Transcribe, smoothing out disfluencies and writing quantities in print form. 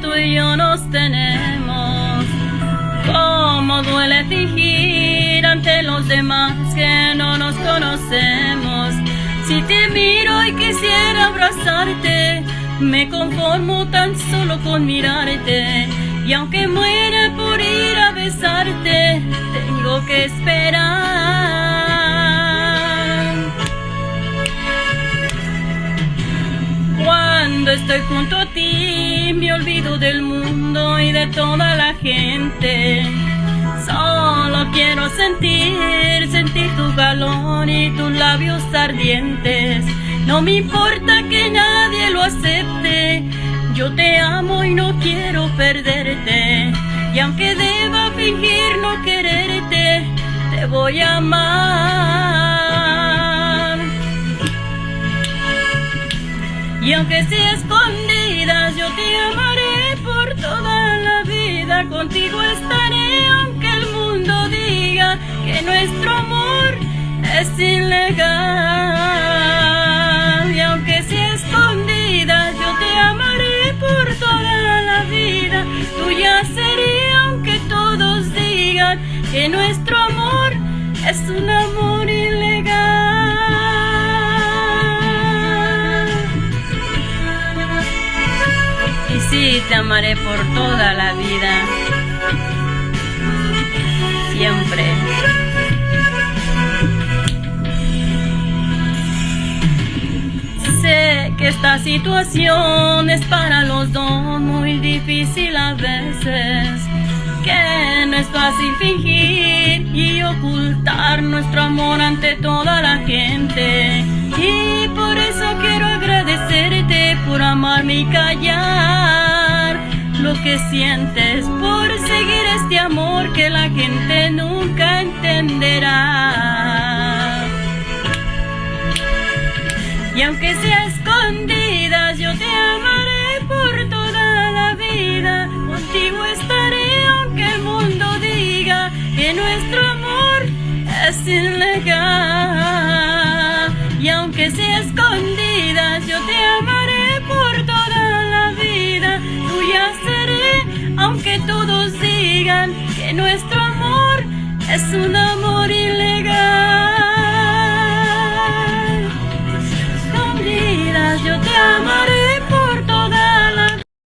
tú y yo nos tenemos. Cómo duele fingir ante los demás que no nos conocemos. Si te miro y quisiera abrazarte, me conformo tan solo con mirarte. Y aunque muera por ir a besarte, tengo que esperar. Cuando estoy junto a ti, me olvido del mundo y de toda la gente. Solo quiero sentir tu calor y tus labios ardientes. No me importa que nadie lo acepte, yo te amo y no quiero perderte. Y aunque deba fingir no quererte, te voy a amar. Y aunque sea escondidas, yo te amaré por toda la vida. Contigo estaré aunque el mundo diga que nuestro amor es ilegal. Y aunque sea escondidas, yo te amaré por toda la vida. Tuya seré aunque todos digan que nuestro amor es un amor ilegal. Y sí, te amaré por toda la vida, siempre. Sé que esta situación es para los dos muy difícil a veces, que no es fácil fingir y ocultar nuestro amor ante toda la gente. Y por eso quiero agradecerte por amarme y callar lo que sientes, por seguir este amor que la gente nunca entenderá. Y aunque sea escondidas, yo te amaré por toda la vida. Contigo estaré aunque el mundo diga que nuestro amor es ilegal. Y aunque sea escondidas, yo te amaré por toda la vida. Tuya seré aunque todos digan que nuestro amor es un amor ilegal.